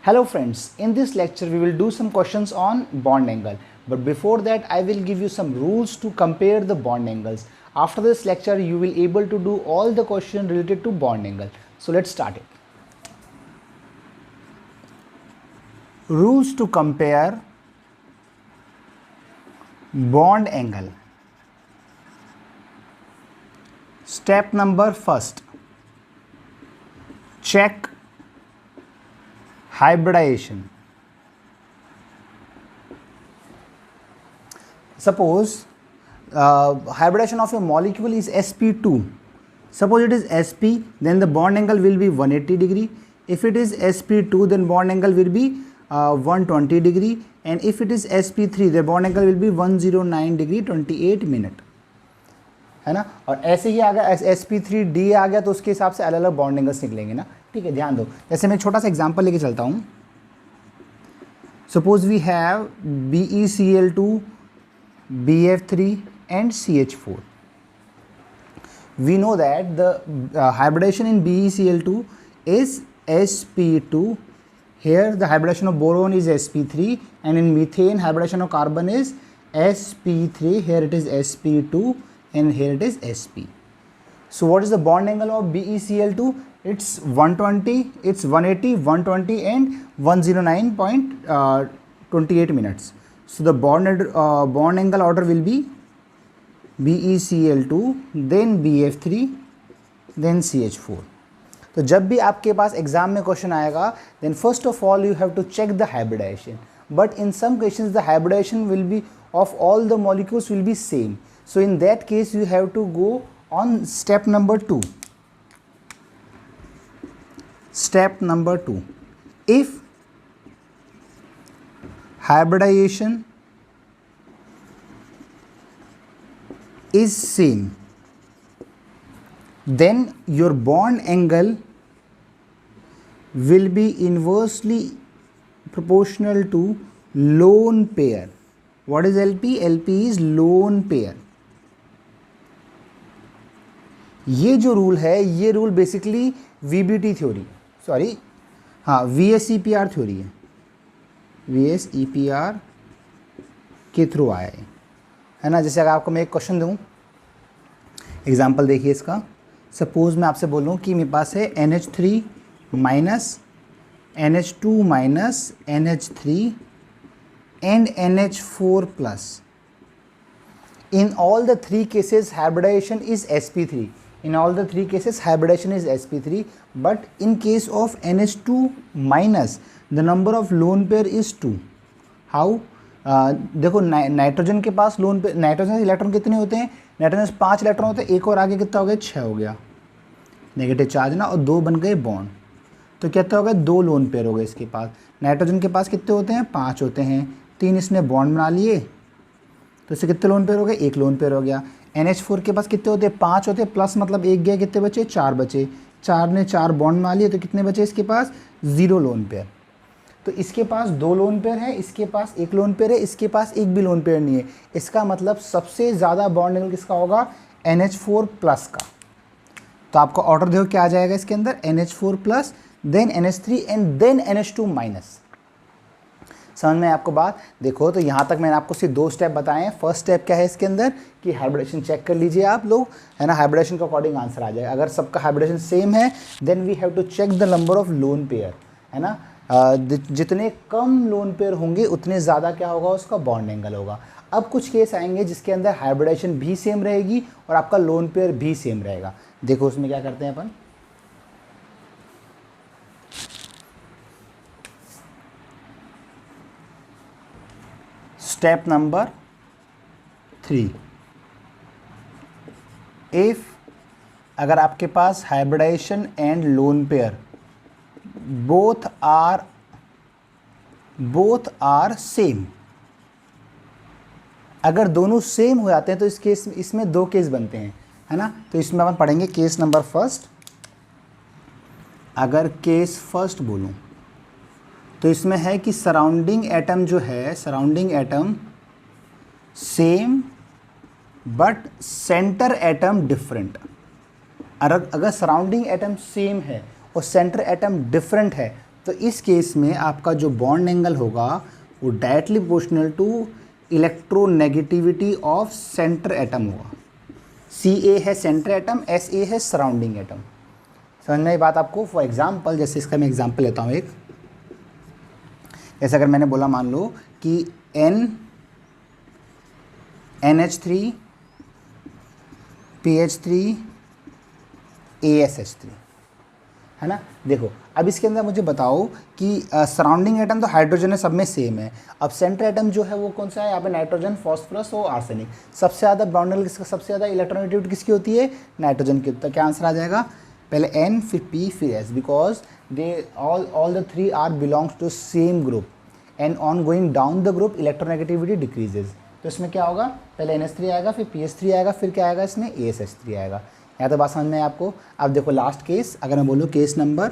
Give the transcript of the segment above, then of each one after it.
Hello friends, in this lecture we will do some questions on bond angle. But before that I will give you some rules to compare the bond angles. After this lecture you will able to do all the questions related to bond angle. So let's start it. Rules to compare bond angle. Step number first, check hybridization. Suppose hybridization of a molecule is sp2. Suppose it is sp, then the bond angle will be 180 degree. If it is sp2, then bond angle will be 120 degree, and if it is sp3, the bond angle will be 109 degree 28 minute, है ना. और ऐसे ही अगर sp3d आ गया तो उसके हिसाब से अलग अलग बॉन्ड एंगल्स निकलेंगे ना. ठीक है, ध्यान दो. जैसे मैं एक छोटा सा एग्जांपल लेके चलता हूँ. Suppose we have BeCl2, BF3 and CH4. We know that the hybridization in BeCl2 is sp2. Here the hybridization of boron is sp3, and in methane hybridization of carbon is sp3. Here it is sp2 and here it is sp. So what is the bond angle of BeCl2? It's 120, it's 180, 120 and 109.28 minutes. So the bond angle order will be BeCl2, then BF3, then CH4. तो जब भी आपके पास exam में question आएगा, then first of all you have to check the hybridization. But in some cases the hybridization will be of all the molecules will be same. So in that case you have to go on step number 2. Step number 2. If hybridization is same, then your bond angle will be inversely proportional to lone pair. What is LP? LP is lone pair. ये जो rule है, ये rule basically VBT theory, sorry हाँ VSEPR theory है, VSEPR के through आया है ना. जैसे अगर आपको मैं एक क्वेश्चन दूँ, एग्जांपल देखिए इसका. सपोज मैं आपसे बोलूँ कि मेरे पास है NH3 minus NH2 minus NH3 and NH4 plus. In all the three cases hybridization is sp3. In all the three cases hybridization is sp3, but in case of NH2 minus the number of lone pair is 2. How? देखो nitrogen के पास lone pair, nitrogen electron कितने होते हैं? Nitrogen से 5 electron होते हैं, एक और आगे कितना हो गया? 6 हो गया नेगेटिव चार्ज ना, और 2 बन गए बॉन्ड. तो कितना हो गया? 2 लोन पेयर हो गए इसके पास. नाइट्रोजन के पास कितने होते हैं? 5 होते हैं. 3 इसने बॉन्ड बना लिए, तो इससे कितने लोन पेयर हो गए? 1 लोन पेयर हो गया. NH4 के पास कितने होते हैं? 5 होते हैं, प्लस मतलब 1 गया, कितने बचे? 4 बचे. 4 ने 4 बॉन्ड बना लिए, तो कितने बचे इसके पास? 0 लोन पेयर. तो इसके पास 2 लोन पेयर है, इसके पास 1 लोन पेयर है, इसके पास 1 भी लोन पेयर नहीं है. इसका मतलब सबसे ज़्यादा बॉन्ड एंगल किसका होगा? NH4 प्लस का. तो आपका ऑर्डर देखो क्या आ जाएगा इसके अंदर? NH4 plus, then NH3 and then NH2 minus. समझ में आपको बात? देखो तो यहाँ तक मैंने आपको सिर्फ 2 स्टेप बताए हैं. फर्स्ट स्टेप क्या है इसके अंदर कि हाइब्रिडेशन चेक कर लीजिए आप लोग, है ना. हाइब्रिडेशन के अकॉर्डिंग आंसर आ जाएगा. अगर सबका हाइब्रिडेशन सेम है then we have to check the number of lone pair, है ना. जितने कम लोन पेयर होंगे उतने ज़्यादा क्या होगा? उसका बॉन्ड एंगल होगा. अब कुछ केस आएंगे जिसके अंदर हाइब्रिडेशन भी सेम रहेगी और आपका लोन पेयर भी सेम रहेगा. देखो उसमें क्या करते हैं अपन. Step number 3. इफ अगर आपके पास hybridization and lone pair both are same, अगर दोनों सेम हो जाते हैं तो इस केस इसमें 2 केस बनते हैं, है ना. तो इसमें अपन पढ़ेंगे केस नंबर फर्स्ट. अगर केस फर्स्ट बोलूं तो इसमें है कि सराउंडिंग एटम जो है, surrounding atom same but centre atom different. अगर सराउंडिंग एटम सेम है और सेंटर एटम डिफरेंट है तो इस केस में आपका जो बॉन्ड एंगल होगा वो directly proportional to electronegativity of centre atom होगा। Ca है सेंटर एटम, Sa है सराउंडिंग एटम। समझ में ये बात आपको? फॉर एग्जाम्पल, जैसे इसका मैं एग्जाम्पल लेता हूँ एक। जैसे अगर मैंने बोला मान लो कि NH3 PH3 ASH3 है ना। देखो अब इसके अंदर मुझे बताओ कि सराउंडिंग एटम तो हाइड्रोजन है, सब में सेम है। अब सेंटर एटम जो है वो कौन सा है? यहाँ पे नाइट्रोजन, फॉस्फोरस और आर्सेनिक। सबसे ज़्यादा बॉन्ड किसका, सबसे ज़्यादा इलेक्ट्रॉनेगेटिविटी किसकी होती है? नाइट्रोजन की। तो क्या आंसर आ जाएगा? पहले N फिर P फिर S, because they all the three are belongs to same group and on going down the group electronegativity decreases. तो इसमें क्या होगा? पहले NH3 आएगा, फिर PH3 आएगा, फिर क्या आएगा इसमें? ASH3 आएगा। यहाँ तो बात समझ में है आपको? अब देखो लास्ट केस, अगर मैं बोलूँ केस नंबर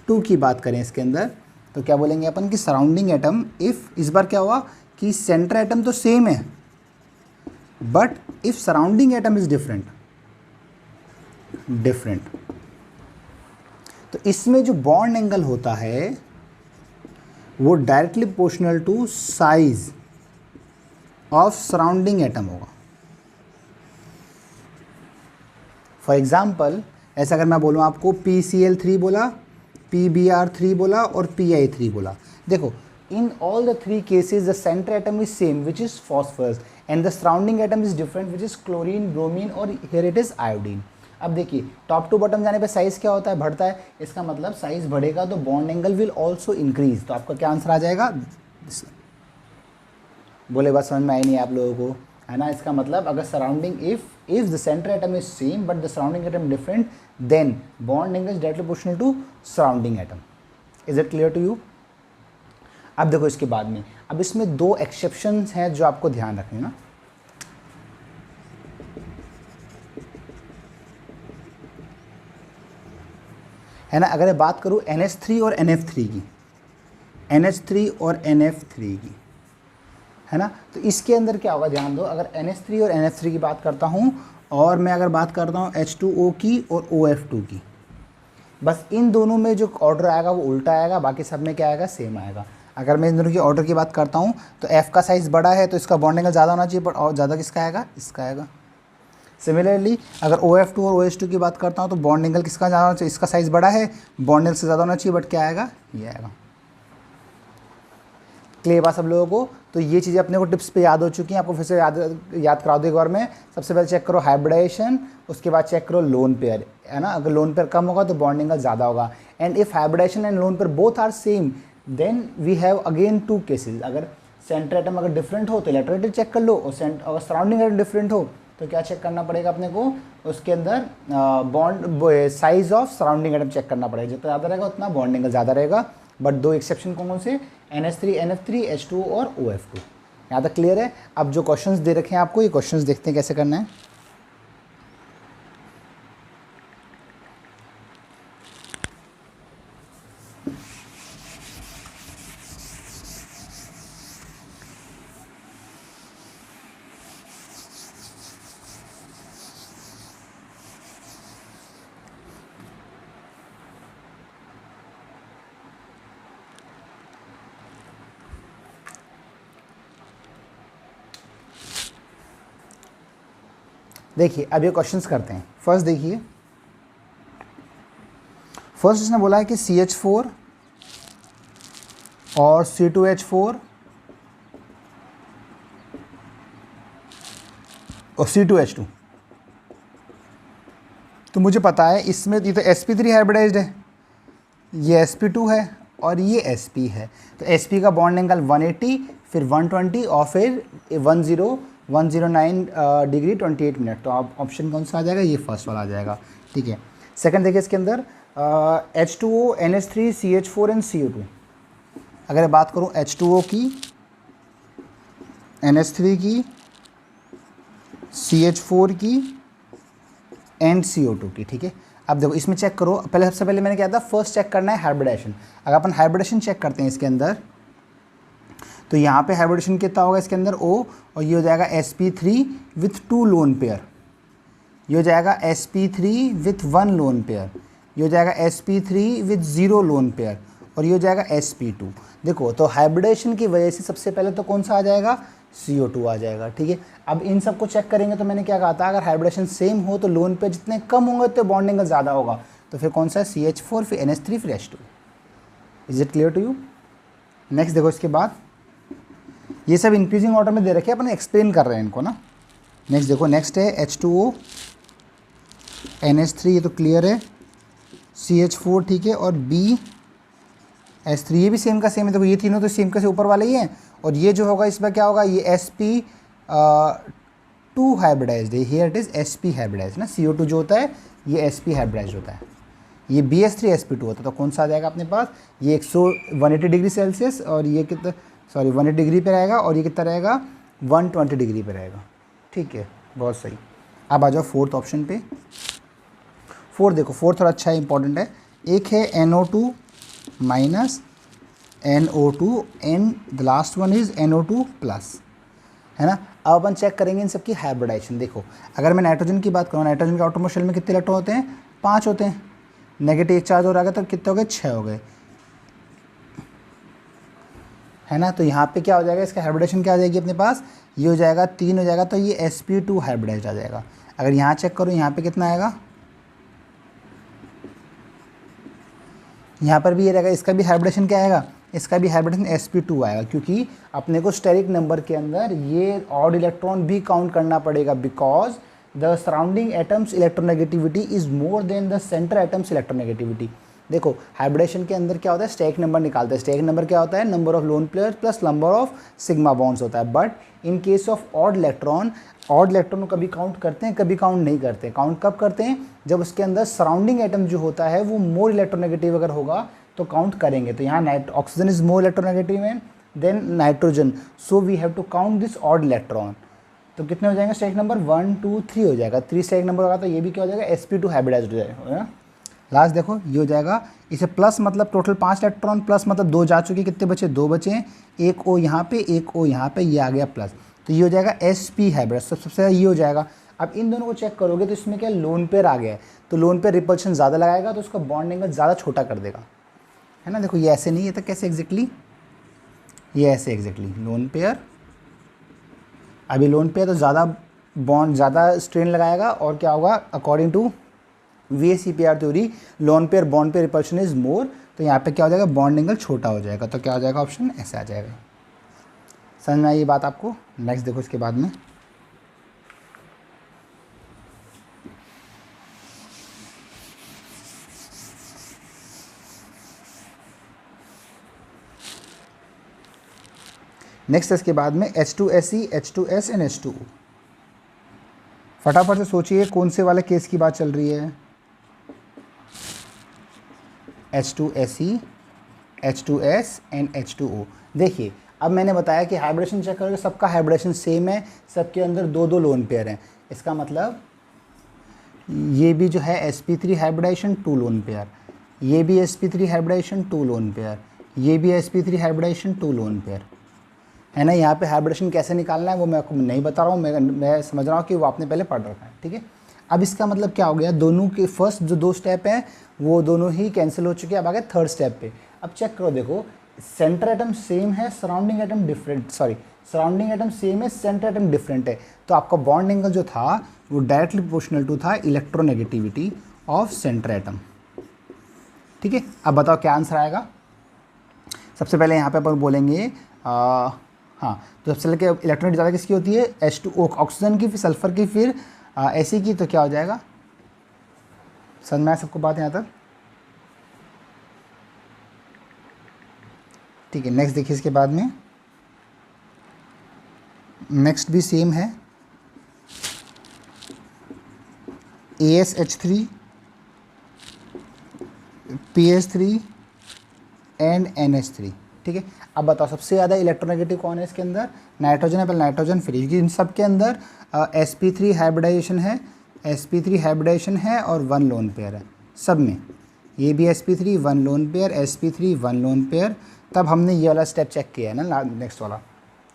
2 की बात करें इसके अंदर, तो क्या बोलेंगे अपन कि सराउंडिंग एटम इफ़, इस बार क्या हुआ कि सेंटर एटम तो सेम है but if surrounding atom is different, तो इसमें जो बॉन्ड एंगल होता है वो directly proportional to size of surrounding atom होगा। फॉर एग्जाम्पल, ऐसा अगर मैं बोलूँ आपको PCl3 बोला, PBr3 बोला और PI3 बोला, देखो in all the three cases the centre atom is same which is phosphorus and the surrounding atom is different which is chlorine, bromine और हियर इट इज आयोडीन। अब देखिए टॉप टू बॉटम जाने पे size क्या होता है? बढ़ता है। इसका मतलब साइज़ बढ़ेगा तो bond angle will also increase. तो आपका क्या आंसर आ जाएगा? बोले बात समझ में आई नहीं आप लोगों को, है ना। इसका मतलब अगर surrounding if the centre atom is same but the surrounding atom different, then bond angle is directly proportional to surrounding atom. Is it clear to you? अब देखो इसके बाद में, अब इसमें 2 एक्सेप्शंस हैं जो आपको ध्यान रखने ना। है ना। अगर मैं बात करूँ NH3 और NF3 की, NH3 और NF3 की, है ना, तो इसके अंदर क्या होगा? ध्यान दो, अगर NH3 और NF3 की बात करता हूँ और मैं अगर बात करता हूँ H2O की और OF2 की, बस इन दोनों में जो ऑर्डर आएगा वो उल्टा आएगा, बाकी सब में क्या आएगा? सेम आएगा। अगर मैं इन दोनों की ऑर्डर की बात करता हूँ तो F का साइज़ बड़ा है तो इसका बॉन्ड एंगल ज़्यादा होना चाहिए, बट और ज़्यादा किसका आएगा? इसका आएगा। सिमिलरली अगर OF2 और OH2 की बात करता हूँ तो बॉन्ड एंगल किसका ज़्यादा होना चाहिए? इसका साइज़ बड़ा है, बॉन्ड एंगल से ज़्यादा होना चाहिए, बट क्या आएगा? ये आएगा। क्लियर बात सब लोगों को? तो ये चीज़ें अपने को टिप्स पे याद हो चुकी हैं, आपको फिर से याद करा दो एक बार में। सबसे पहले चेक करो हाइब्रिडाइजेशन, उसके बाद चेक करो लोन पेयर, है ना। अगर लोन पेयर कम होगा तो बॉन्ड एंगल ज़्यादा होगा। And if hybridisation and lone pair both are same, then we have again 2 cases. अगर सेंटर एटम अगर डिफरेंट हो तो इलेक्ट्रोनेगेटिव चेक कर लो, और अगर सराउंडिंग एटम डिफरेंट हो तो क्या चेक करना पड़ेगा अपने को? उसके अंदर bond size of surrounding atom check करना पड़ेगा। जितना ज़्यादा रहेगा उतना बॉन्ड एंगल ज़्यादा रहेगा। बट 2 एक्सेप्शन कौन कौन से? NH3 NF3, H2O और OF2। यहाँ तक क्लियर है? अब जो क्वेश्चंस दे रखे हैं आपको, ये क्वेश्चंस देखते हैं कैसे करना है। देखिए अब ये क्वेश्चंस करते हैं। फर्स्ट देखिए, फर्स्ट इसने बोला है कि CH4 और C2H4 और C2H2। तो मुझे पता है इसमें ये तो sp3 हाइब्रिडाइज्ड है, ये sp2 है और ये sp है। तो sp का बॉन्ड एंगल 180, फिर 120 और फिर 109 डिग्री 28 मिनट। तो आप ऑप्शन कौन सा आ जाएगा? ये फर्स्ट वाला आ जाएगा। ठीक है। सेकंड देखिए इसके अंदर H2O NH3 CH4 and CO2। अगर मैं बात करूँ H2O की, NH3 की, CH4 की एंड CO2 की। ठीक है। अब देखो इसमें चेक करो, पहले सबसे पहले मैंने क्या था, फर्स्ट चेक करना है हाइब्रिडाइजेशन। अगर अपन हाइब्रिडाइजेशन चेक करते हैं इसके अंदर, तो यहाँ पे हाइब्रिडेशन कितना होगा इसके अंदर? O, और ये हो जाएगा sp3 विथ 2 लोन पेयर, ये हो जाएगा sp3 विथ 1 लोन पेयर, ये हो जाएगा sp3 विथ 0 लोन पेयर, और ये हो जाएगा sp2। देखो तो हाइब्रिडेशन की वजह से सबसे पहले तो कौन सा आ जाएगा, CO2 आ जाएगा। ठीक है, अब इन सबको चेक करेंगे तो मैंने क्या कहा था, अगर हाइब्रिडेशन सेम हो तो लोन पेयर जितने कम होंगे तो बॉन्ड एंगल ज़्यादा होगा। तो फिर कौन सा है, CH4 फिर NH3 फिर H2। Is it clear to you? Next देखो, इसके बाद ये सब इंक्रीजिंग ऑर्डर में दे रखे, अपन एक्सप्लेन कर रहे हैं इनको ना। नेक्स्ट देखो, नेक्स्ट है H2O NH3, ये तो क्लियर है, CH4 ठीक है, और BH3 ये भी सेम का सेम है। देखो ये तीनों तो सेम का से ऊपर वाले ही हैं, और ये जो होगा इसमें क्या होगा, ये sp2 हाइब्रिडाइज्ड है, here it is sp hybridised ना। CO2 जो होता है ये sp हाइब्रिडाइज्ड होता है, ये BH3 sp2 होता है। तो कौन सा आ जाएगा अपने पास, ये 180 डिग्री सेल्सियस और ये कितना, सॉरी 180 डिग्री पे रहेगा, और ये कितना रहेगा 120 डिग्री पे रहेगा। ठीक है, बहुत सही। अब आ जाओ फोर्थ ऑप्शन पे। फोर्थ देखो, फोर्थ थोड़ा अच्छा है, इंपॉर्टेंट है। एक है NO2 minus NO2 and the last one is NO2 plus, है ना। अब अपन चेक करेंगे इन सबकी हाइब्रिडाइजेशन। देखो अगर मैं नाइट्रोजन की बात करूँ, नाइट्रोजन के आउटरमोस्ट शेल में कितने इलेक्ट्रॉन होते हैं, 5 होते हैं। नेगेटिव एक चार्ज हो रहा है तो कितने हो गए, 6 हो गए, है ना। तो यहाँ पे क्या हो जाएगा, इसका हाइब्रिडेशन क्या आ जाएगी अपने पास, ये हो जाएगा 3 हो जाएगा, तो ये sp2 हाइब्रिडाइज आ जाएगा। अगर यहाँ चेक करो, यहाँ पे कितना आएगा, यहाँ पर भी ये रहेगा, इसका भी हाइब्रिडेशन क्या आएगा, इसका भी हाइब्रिडेशन sp2 आएगा, क्योंकि अपने को स्टेरिक नंबर के अंदर ये ऑड इलेक्ट्रॉन भी काउंट करना पड़ेगा, because the surrounding atoms electronegativity is more than the centre atoms electronegativity. देखो हाइब्रिडेशन के अंदर क्या होता है, स्टेरिक नंबर निकालते हैं। स्टेरिक नंबर क्या होता है, number of lone pair plus number of sigma bonds होता है। But in case of odd electron को कभी काउंट करते हैं, कभी काउंट नहीं करते। काउंट कब करते हैं, जब उसके अंदर सराउंडिंग एटम जो होता है वो मोर इलेक्ट्रोनेगेटिव अगर होगा तो काउंट करेंगे। तो यहाँ oxygen is more electronegative than nitrogen, so we have to count this odd electron. तो कितने हो जाएंगे, स्टेरिक नंबर 1 2 3 हो जाएगा। 3 स्टेरिक नंबर होगा तो ये भी क्या हो जाएगा, sp2 हाइब्रिडाइज्ड हो जाएगा ना। लास्ट देखो ये हो जाएगा, इसे प्लस मतलब टोटल 5 इलेक्ट्रॉन, प्लस मतलब 2 जा चुके, कितने बचे, 2 बचे हैं, एक O यहाँ पे, एक O यहाँ पे, ये आ गया प्लस, तो ये हो जाएगा sp हाइब्रिड। सबसे ये हो जाएगा। अब इन दोनों को चेक करोगे तो इसमें क्या लोन पेयर आ गया है, तो लोन पेयर रिपल्शन ज़्यादा लगाएगा तो उसका बॉन्ड एंगल ज़्यादा छोटा कर देगा, है ना। देखो ये ऐसे नहीं है तो कैसे एग्जैक्टली, ये ऐसे एग्जैक्टली लोन पेयर, अभी लोन पेयर तो ज़्यादा बॉन्ड, ज़्यादा स्ट्रेन लगाएगा, और क्या होगा, according to VSEPR theory lone pair bond pair repulsion is more, तो यहाँ पे क्या हो जाएगा, बॉन्ड एंगल छोटा हो जाएगा। तो क्या हो जाएगा, ऑप्शन ऐसे आ जाएगा। समझ में आई ये बात आपको? नेक्स्ट देखो इसके बाद में, नेक्स्ट इसके बाद में H2SE H2S एंड H2O। फटाफट से सोचिए कौन से वाले केस की बात चल रही है, H2SE H2S एंड H2O। देखिए अब मैंने बताया कि हाइब्रिडेशन चेक करोगे, सबका हाइब्रिडेशन सेम है, सबके अंदर 2 लोन पेयर हैं। इसका मतलब ये भी जो है sp3 हाइब्रिडाइजेशन 2 लोन पेयर, ये भी sp3 हाइब्रिडाइजेशन 2 लोन पेयर, ये भी sp3 हाइब्रिडाइजेशन 2 लोन पेयर, है ना। यहाँ पे हाइब्रिडेशन कैसे निकालना है वो मैं आपको नहीं बता रहा हूँ, मैं समझ रहा हूँ कि वो आपने पहले पढ़ रखा है, ठीक है। अब इसका मतलब क्या हो गया, दोनों के फर्स्ट जो 2 स्टेप हैं वो दोनों ही कैंसिल हो चुके हैं। अब आ गए थर्ड स्टेप पे। अब चेक करो, देखो सेंटर एटम सेम है, surrounding atom different, surrounding atom same है, सेंटर एटम डिफरेंट है, तो आपका बॉन्ड एंगल जो था वो डायरेक्टली प्रोपोर्शनल टू था इलेक्ट्रोनेगेटिविटी ऑफ सेंटर एटम, ठीक है। अब बताओ क्या आंसर आएगा। सबसे पहले यहाँ पे अपन बोलेंगे हाँ, तो सबसे पहले इलेक्ट्रॉनिक ज़्यादा किसकी होती है, H2O ऑक्सीजन की, फिर सल्फर की, फिर Ac की, तो क्या हो जाएगा, समझ में आया सबको बात यहाँ तक, ठीक है। नेक्स्ट देखिए इसके बाद में, नेक्स्ट भी सेम है, AsH3 PH3 एंड NH3, ठीक है। अब बताओ सबसे ज़्यादा इलेक्ट्रोनेगेटिव कौन है इसके अंदर, नाइट्रोजन है, पहले नाइट्रोजन फ्री, इन सब के अंदर sp3 हाइब्रिडाइजेशन है, sp3 हाइब्रिडाइजेशन है और 1 लोन पेयर है सब में, ये भी sp3 1 lone pair, sp3 1 lone pair. तब हमने ये वाला स्टेप चेक किया है ना, नेक्स्ट वाला,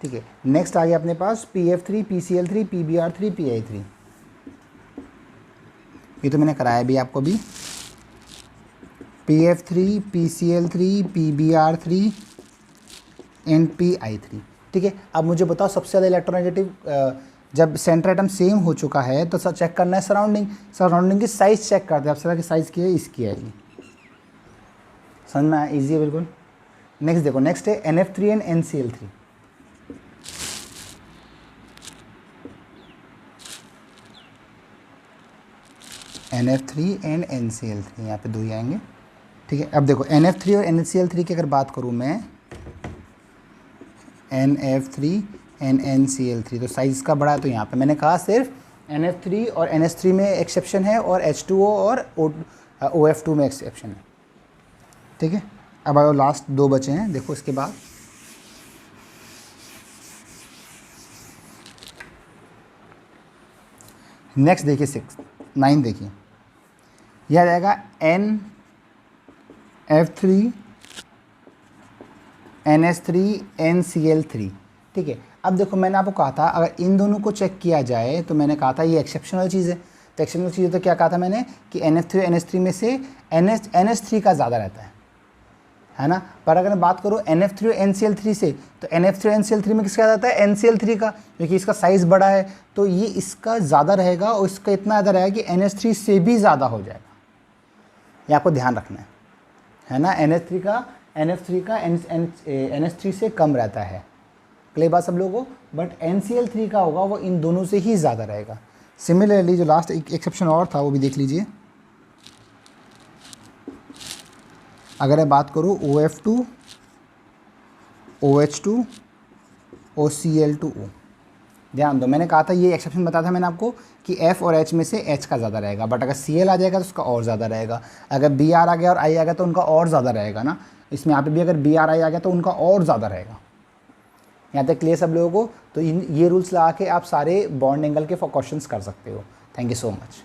ठीक है। नेक्स्ट आ गया अपने पास pf3 pcl3 pbr3 pi3, ये तो मैंने कराया भी आपको भी, PF3, PCl3, PBr3 and PI3। ठीक है, अब मुझे बताओ सबसे ज़्यादा इलेक्ट्रोनेगेटिव जब सेंटर एटम सेम हो चुका है तो सर चेक करना है सराउंडिंग की साइज़ चेक करते हैं। अब सर की साइज़ की है, इसकी है ये, समझ में आया, ईजी है बिल्कुल। नेक्स्ट देखो, नेक्स्ट है NF3 and NCl3। NF3 and NCl3, यहाँ पे दो ही आएंगे। ठीक है, अब देखो NF3 और NCl3 की अगर बात करूँ मैं, NF3 एंड NCl3, तो साइज़ का बड़ा है, तो यहाँ पे मैंने कहा सिर्फ NF3 और NH3 में एक्सेप्शन है और H2O और OF2 में एक्सेप्शन है। ठीक है, अब आओ लास्ट दो बचे हैं, देखो इसके बाद नेक्स्ट देखिए 9 देखिए, यह आ जाएगा NF3 NH3 NCl3। ठीक है, अब देखो मैंने आपको कहा था अगर इन दोनों को चेक किया जाए तो मैंने कहा था ये एक्सेप्शनल चीज़ है। तो एक्सेप्शनल चीज़ है तो क्या कहा था मैंने कि NF3 NH3 में से NH3 का ज़्यादा रहता है ना। पर अगर मैं बात करूँ NF3 और NCl3 से, तो NF3 और NCl3 में किसका ज़्यादा है, NCl3 का, क्योंकि इसका साइज़ बड़ा है तो ये इसका ज़्यादा रहेगा और इसका इतना ज़्यादा रहेगा कि NH3 से भी ज़्यादा हो जाएगा। ये आपको ध्यान रखना है ना। NF3 का NH3 से कम रहता है, क्लियर बात सब लोगों को, बट NCl3 का होगा वो इन दोनों से ही ज़्यादा रहेगा। सिमिलरली जो लास्ट एक एक्सेप्शन और था वो भी देख लीजिए। अगर मैं बात करूँ OF2, OH2, OCl2O, ध्यान दो मैंने कहा था ये एक्सेप्शन बताया था मैंने आपको कि F और H में से H का ज़्यादा रहेगा, बट अगर Cl आ जाएगा तो उसका और ज़्यादा रहेगा। अगर Br आ गया और I आ गया तो उनका और ज़्यादा रहेगा ना। इसमें यहाँ पे भी अगर Bri आ गया तो उनका और ज़्यादा रहेगा। यहाँ तक क्लियर सब लोगों को। तो ये रूल्स लगा के आप सारे बॉन्ड एंगल के क्वेश्चंस कर सकते हो। Thank you so much.